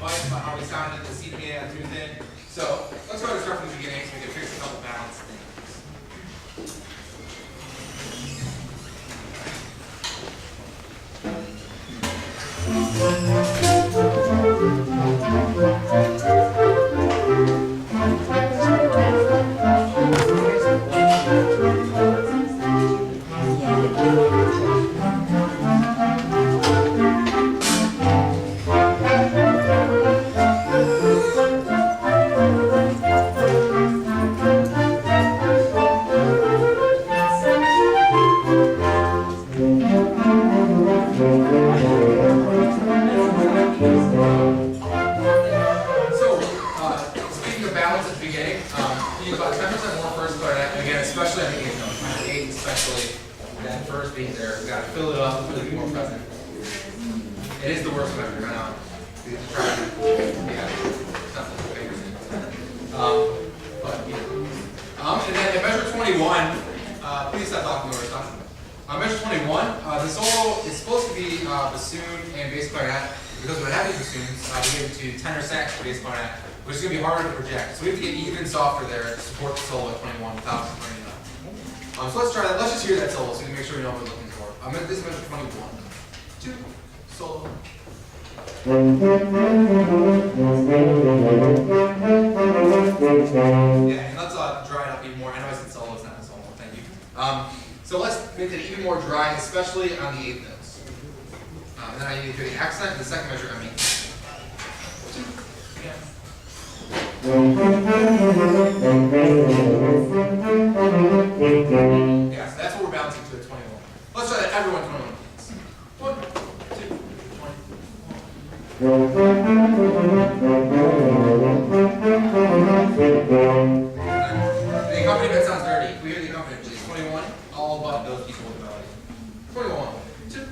advice about how we sounded the CPA on Tuesday. So let's go ahead and start from the beginning so we can fix a couple balance things. So let's try that. Let's just hear that solo so we can make sure we know what we're looking for. This is measure 21. 2, solo. Yeah, and let's dry it up even more. I know I said solo, it's not a solo. Thank you. So let's make it even more dry, especially on the 8th notes. And then I need to do the accent and the second measure, I mean. 2, yeah. Yeah, so that's what we're bouncing to at 21. Let's try that, everyone, 21, please. 1, 2, 21. The accompaniment sounds dirty. Can we hear the accompaniment, please? 21, all but those people with the melody. 21, 2, 3.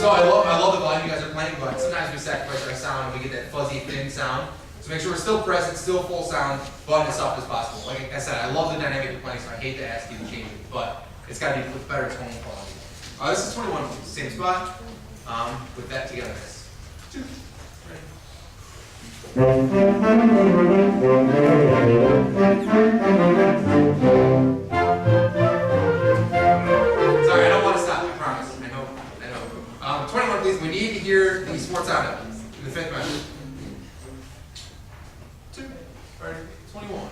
So I love the volume you guys are playing, but sometimes we sacrifice our sound and we get that fuzzy, thin sound. So make sure we're still present, still full sound, but as soft as possible. Like I said, I love the dynamic of playing, so I hate to ask you to change it, but it's got to be with better tone quality. This is 21, same spot, with that together. 2, 3. Sorry, I don't want to stop, I promise. I know. 21, please. We need to hear the sforzando in the 5th measure. 2, 21.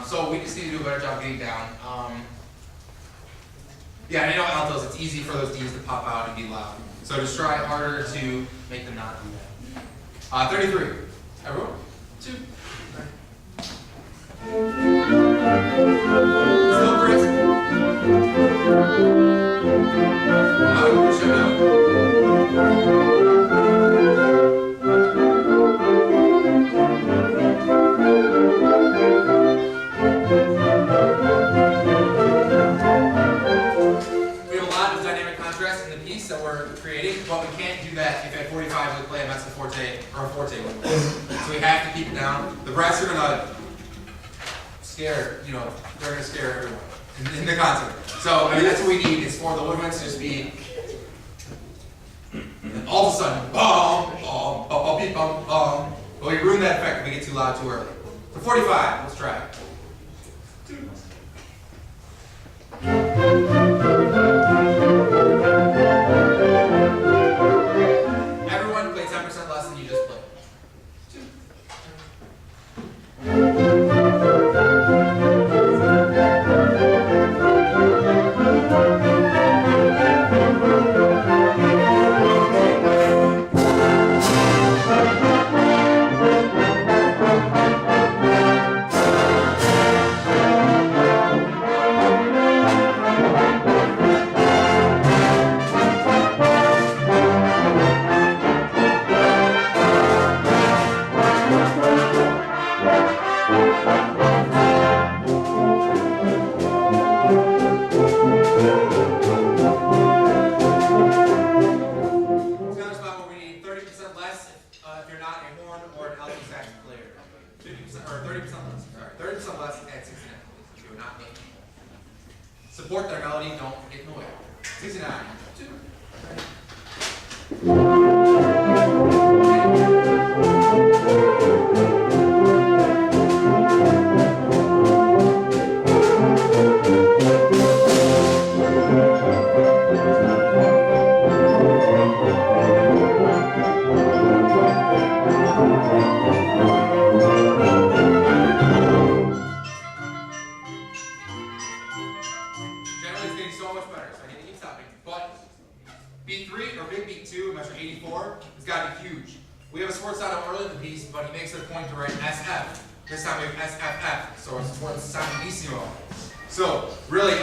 So we just need to do a better job getting down. Yeah, and I know altos, it's easy for those Ds to pop out and be loud. So just try harder to make them not do that. 33. Everyone? 2. Still crisp. Out, push it out. That we're creating, but we can't do that if at 45 we play a mezzo forte or a forte with it. So we have to keep it down. The brass are gonna scare, they're gonna scare everyone in the concert. So I mean that's what we need is for the woodwinds to just be and all of a sudden bum bum bum bum bum bum. But we ruin that effect if we get too loud too early. For 45, let's try it. 2. Everyone play 10% less than you just played. 2. or 30% less. Sorry, 30% less at 69. Please. Do not make. Support their melody. Don't get in the way. 69. 2. Generally, it's getting so much better, so I need to keep stopping. But beat 3 or big beat 2, measure 84, has got to be huge. We have a support sound early in the piece, but he makes it a point to write SF. This time we have SFF, so it's support soundissimo. So really,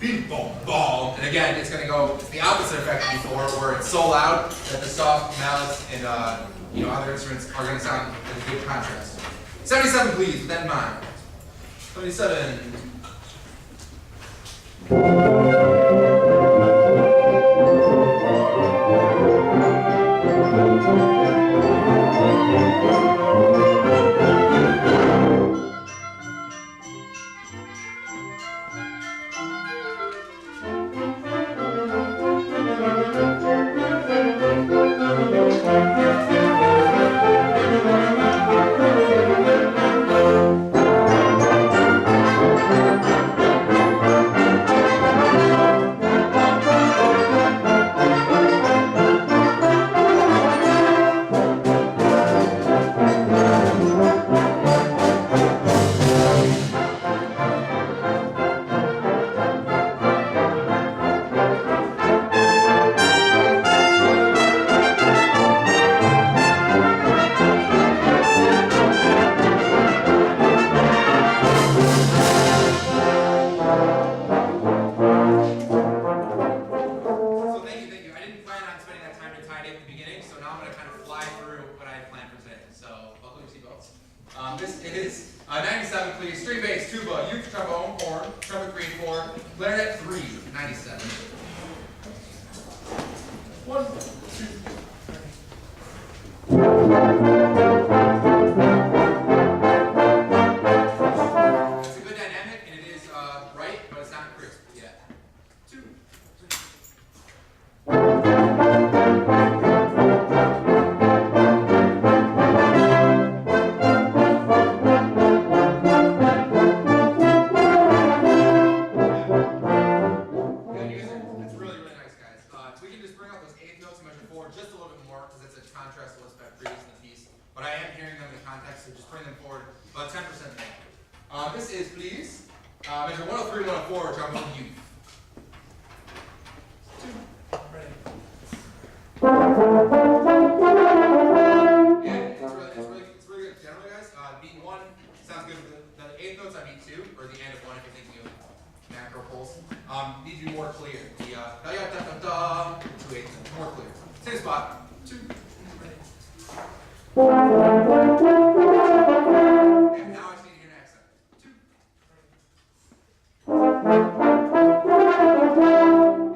beat boom, boom, and again, it's going to go. It's the opposite effect of before, where it's so loud that the soft mallets and other instruments are going to sound in a good contrast. 77, please, with that in mind. 77. This is 97, please. String bass, tuba, uke, trombone, horn, trumpet 3 and 4, clarinet 3, 97. 1, 2, 3. It's a good dynamic, and it is right, but it's not crisp yet. 2, 3. Just a little bit more because it's a contrast to what's been previous in the piece, but I am hearing them in the context, so just bring them forward about 10% more. This is, please, measure 103, 104, trombone youth. 2, ready. Yeah, it's really good. Generally, guys, beat 1 sounds good. The 8th notes on beat 2, or the end of 1 if you're thinking of macro pulse, need to be more clear. The da-da-da-da-da, 2 8 more clear. Same spot. 2, ready. And now I just need to hear an accent. 2, ready.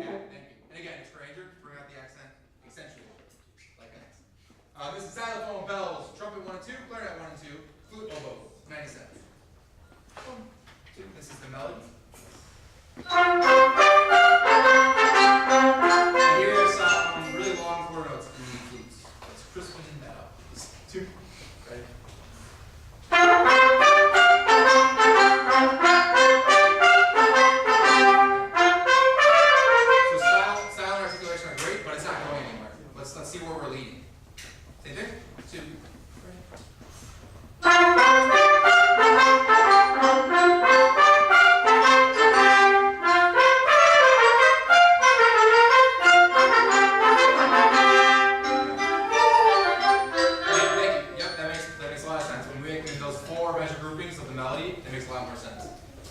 Yeah, thank you. And again, stranger, bring out the accent, accentuate, like an accent. This is xylophone, bells, trumpet 1 and 2, clarinet 1 and 2, flute, oboe, 97. 1, 2. This is the melody. Here's some really long quarter notes in the flutes. Let's crispen that up. 2, ready. So style and articulation are great, but it's not going anywhere. Let's see where we're leading. Same thing. 2, ready.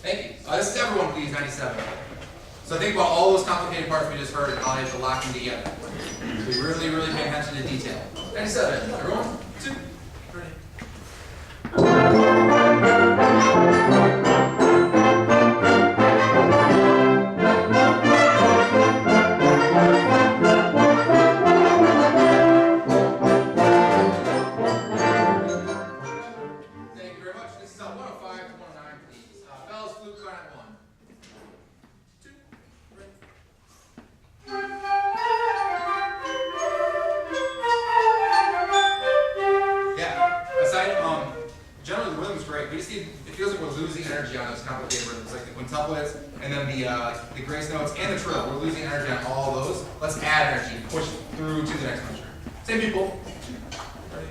Thank you. This is everyone, please, 97. So think about all those complicated parts we just heard and how they have to lock them together. We really, really pay attention to detail. 97. Everyone? 2, ready. Thank you very much. generally the rhythm's great. We just need, it feels like we're losing energy on those complicated rhythms, like the quintuplets, and then the grace notes, and the trill. We're losing energy on all of those. Let's add energy, push through to the next measure. Same people. Ready?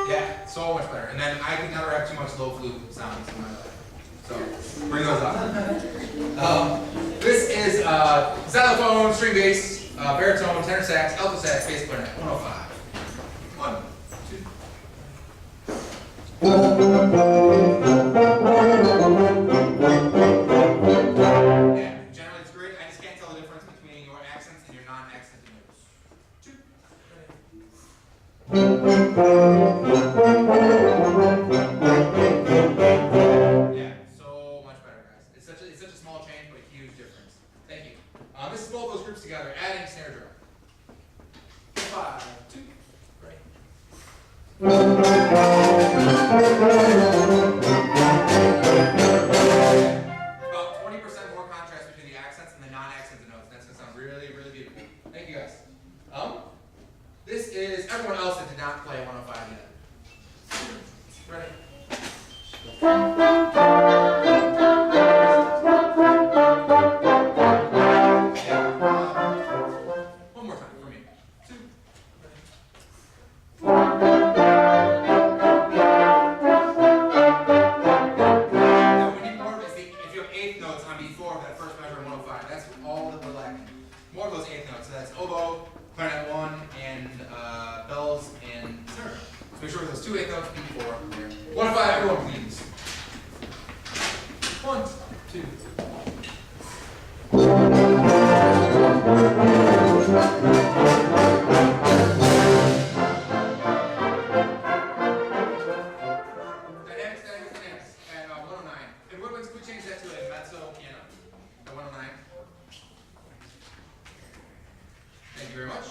Yeah, so much better. And then I can never have too much low flute sounds in my life. So bring those up. This is xylophone, string bass, baritone, tenor sax, alto sax, bass clarinet, 105. 1, 2. Yeah, generally it's great. I just can't tell the difference between your accents and your non-accent notes. 2. Yeah, so much better, guys. It's such a small change, but a huge difference. Thank you. This is both those groups together, adding snare drum. 5, 2, ready. About 20% more contrast between the accents and the non-accents notes. That's going to sound really, really beautiful. Thank you, guys. This is everyone else that did not play 105 yet. Ready? One more time for me. 2. Now we need more of this. If you have eighth notes on B4 of that first measure of 105, that's all that we're lacking. More of those eighth notes. So that's oboe, clarinet 1, and bells and snare. So make sure those 2 eighth notes B4 there. 105, everyone please. 1, 2. Dynamics at 109. And woodwinds, we change that to a mezzo piano at 109. Thank you very much.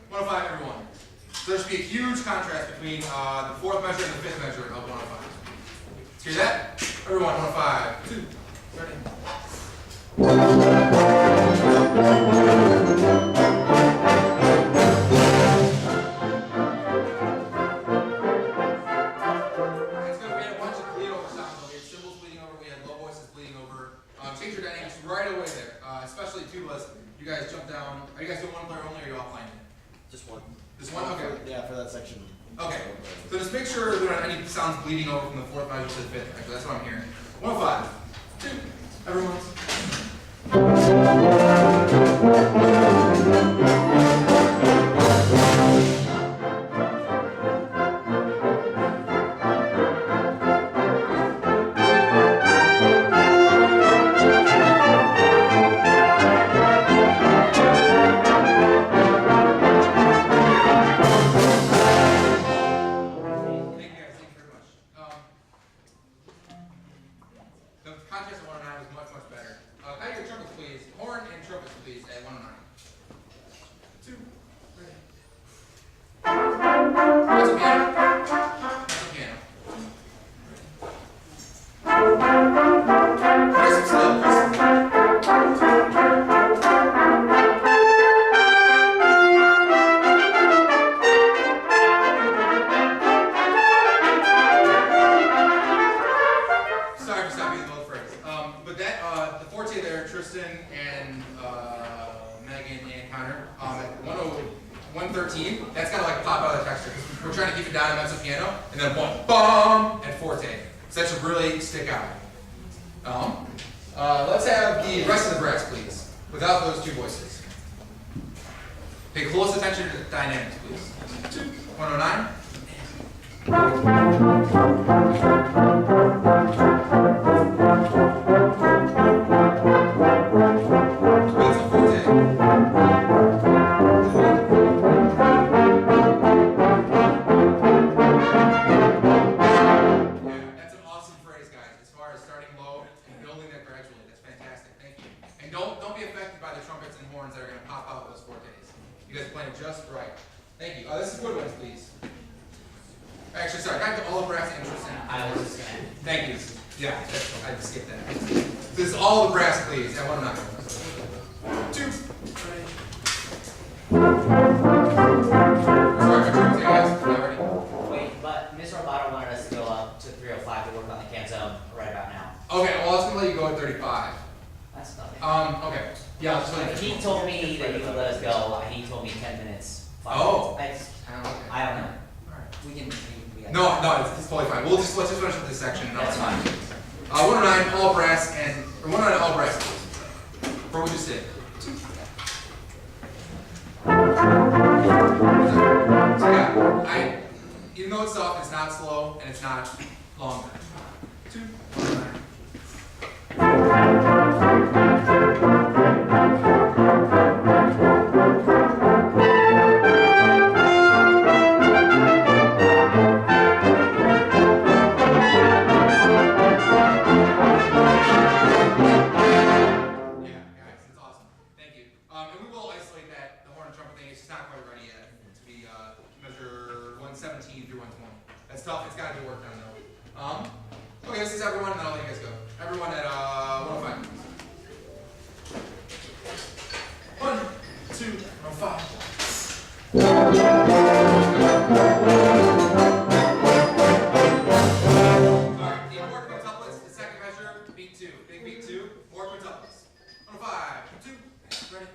105, everyone. So there should be a huge contrast between the 4th measure and the 5th measure of 105. Let's hear that. Everyone, 105, 2, ready. That's good. We had a bunch of bleed over sounds. We had cymbals bleeding over. We had low voices bleeding over. Change your dynamics right away there. Especially tubas. You guys jump down. Are you guys doing one player only, or are you offline? Just one. Just one? Okay. Yeah, for that section. Okay. So just make sure there aren't any sounds bleeding over from the 4th measure to the 5th measure. That's what I'm hearing. 105. 2. Everyone. The contrast at 109 was much, much better. Now your trumpets, please. Horn and trumpets, please, at 109. 2. Ready. That's a piano. That's a piano. Crisp still, crisp. Sorry for stopping the old phrase. But that, the forte there, Tristan and Megan and Connor, at 113, that's kind of like pop out of the texture. We're trying to keep it down in mezzo piano, and then 1, bum, and forte. So that should really stick out. Let's have the rest of the brass, please, without those 2 voices. Pay close attention to the dynamics, please. 2, 109. Don't be affected by the trumpets and horns that are going to pop out those fortes. You guys are playing just right. Thank you. This is woodwinds, please. Actually, sorry, back to all the brass interests. I was just gonna. Thank you. Yeah, I just skipped that. This is all the brass, please. At 109. 2. 35. That's nothing. Okay. Yeah, I'll just let He told me that he would let us go. He told me 10 minutes. 5 Oh. minutes. Okay. I don't know. Alright. We can. No, it's totally fine. Let's just finish up this section. And That's fine. 109 all brass or 109 all brass. Where would you sit? So yeah, even though it's soft, it's not slow and it's not long. 2, 109. And we will isolate the horn and trumpet thing. It's just not quite ready yet to be measure 117 through 120. That's tough. It's got to be worked on though. Okay, this is everyone, and then I'll let you guys go. Everyone at 105. 1, 2, 105. Alright, need more quintuplets. The second measure, beat 2. Big beat 2. More quintuplets. 105, 2, ready.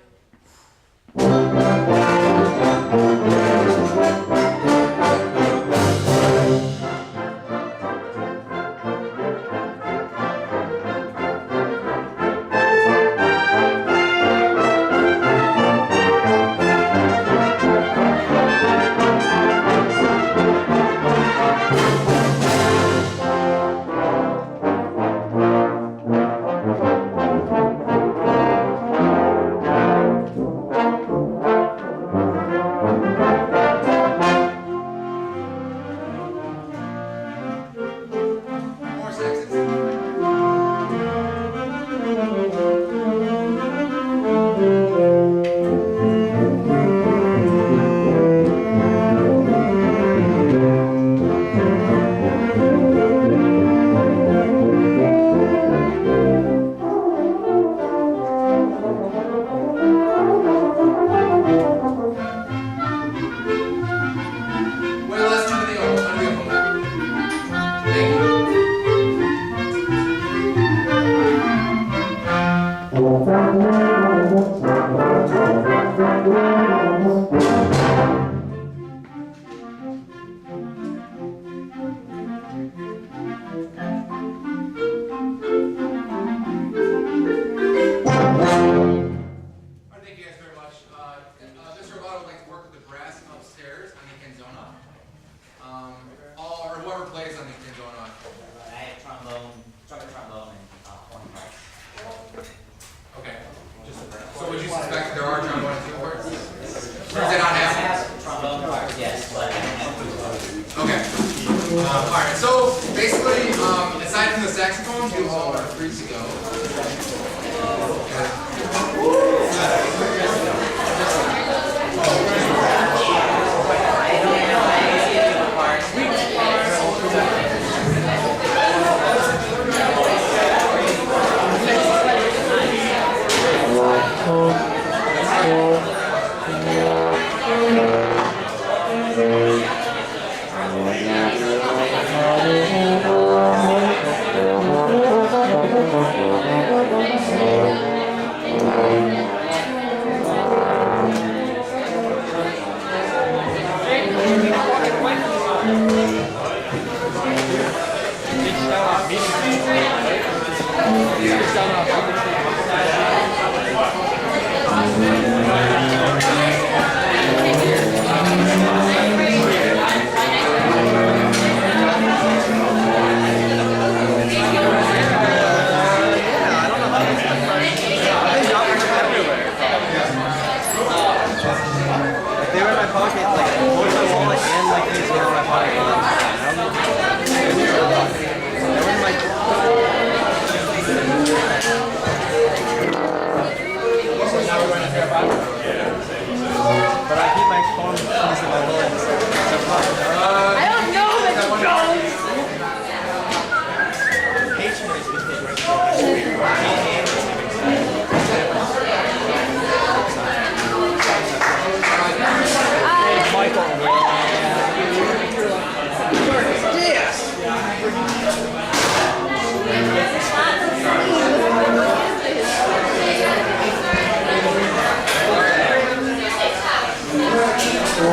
Alright, so basically, aside from the saxophones, you all are free to go. Yes. I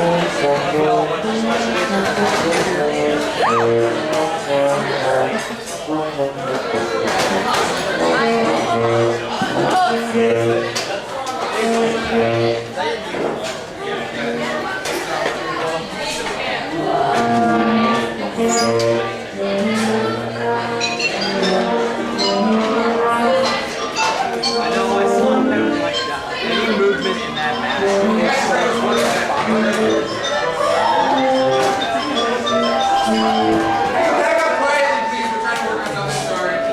know my son never like that. Any movement in that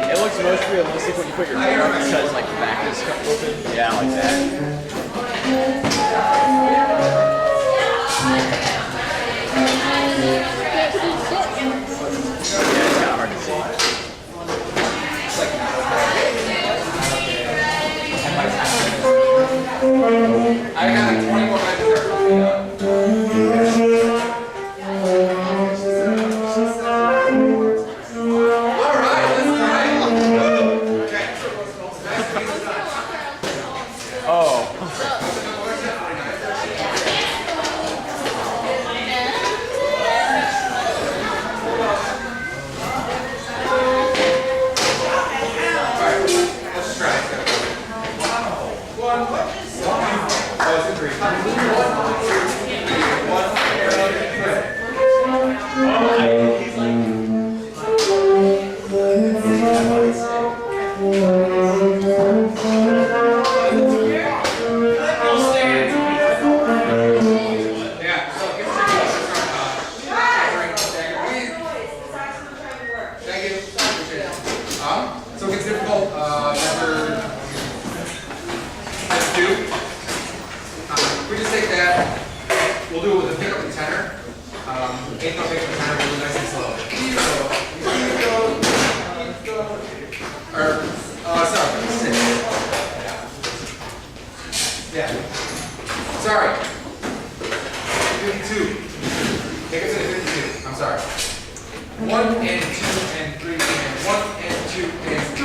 it looks most realistic when you put your hand on it because like the back is cut open. Yeah, like that. Yeah, it's kind of hard to see. I got like 20 more minutes there. All right, let's try it. Okay. Nice to meet you. Oh. Let's try it. One. Oh, it's a three. Yeah, so give us your Thank you. Appreciate it. So it gets difficult, number 2. We just take that, we'll do it with a pick up and tenor. Eighth note pick up and tenor, we'll do nice and slow. Or, sorry, 6. Yeah. Sorry. 52. Take us to 52. I'm sorry. 1 and 2 and 3 and 1 and 2 and 3.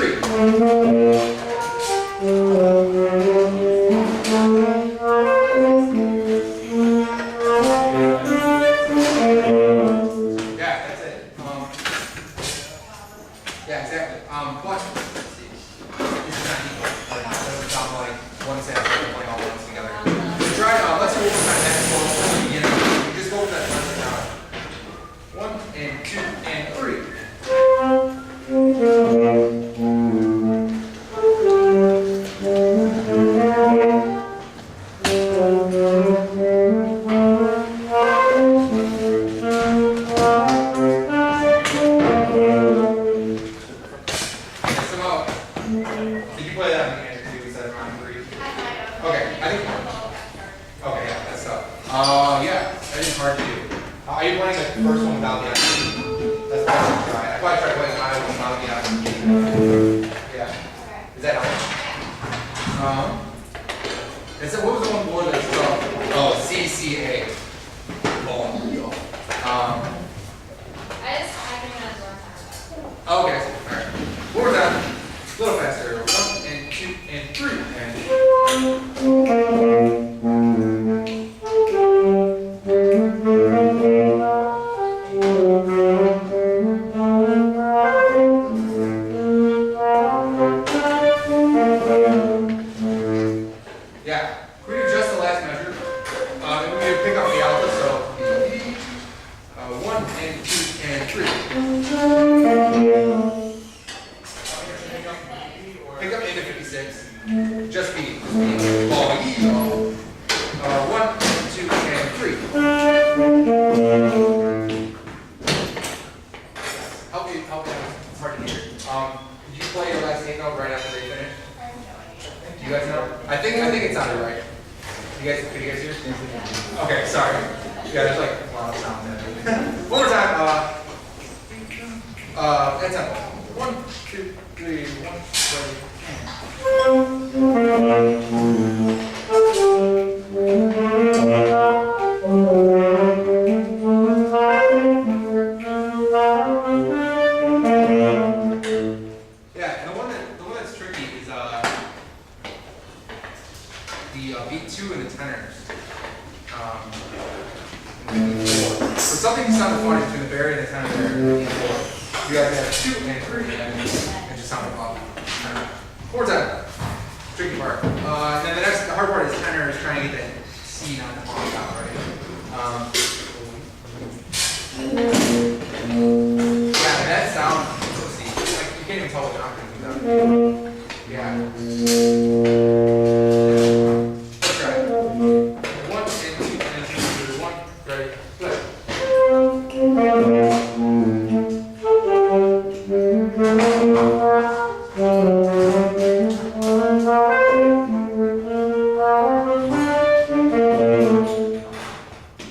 Yeah, that's it. Yeah, exactly. But this is not equal. Like, it doesn't sound like one set playing all ones together. So try. Let's go over that next one. You just go with that first round. 1 and 2 and 3. Did you play that in the end too? We said round 3. Okay, I think. Okay, yeah, that's tough. Yeah, that is hard to do. Are you playing the first one without the other? That's the first try. I probably tried playing the other one without the other. Yeah. Is that helping? What was the one more that's tough? Oh, CCA. Oh, okay, alright. One more time. A little faster. 1 and 2 and 3 and. Yeah. Can we adjust the last measure? And we need to pick up the alpha, so 1 and 2 and 3. Pick up into 56. Just B. Oh, 1, 2, and 3. Help me. It's hard to hear. Did you play your last 8 note right after they finish? Do you guys know? I think it sounded right. Could you guys hear? Okay, sorry. Yeah, there's like a lot of sound there. One more time. That's up. 1, 2, 3, 1, 2. Yeah, and the one that's tricky is the beat 2 and the tenors. something sounded funny between the Barry and the tenor there. You guys have 2 and 3, and it just sounded off. More time. Tricky part. And then the hard part is tenor is trying to get that C on the bottom out, right? Yeah, that sound. Let's see. Like, you can't even tell what the octave is out. Yeah. Let's try it. 1 and 2 and 1. Ready? Play.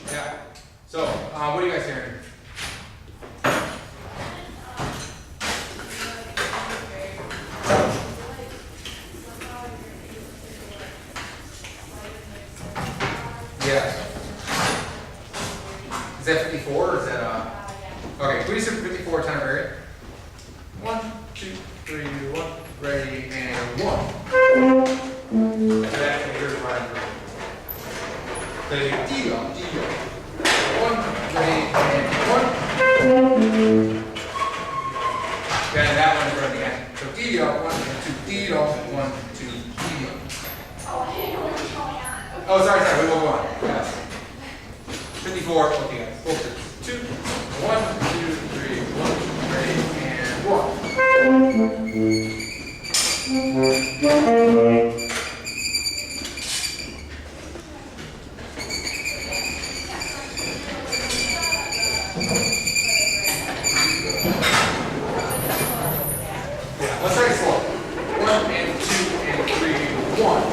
Yeah. So, what are you guys hearing? Yeah. Is that 54 or is that okay, can we do 54 tenor Barry? 1, 2, 3, 1, ready, and 1. Back and here's Ryan. Play D up, 1, ready, and 1. Then that one from the end. So D up, 1, 2, D up, 1, 2, D up. Oh, sorry, we will go on. Yes. 54, okay guys, focus. 2, 1, 2, 3, 1, ready, and 1. Yeah, let's try it slow. 1 and 2 and 3, 1.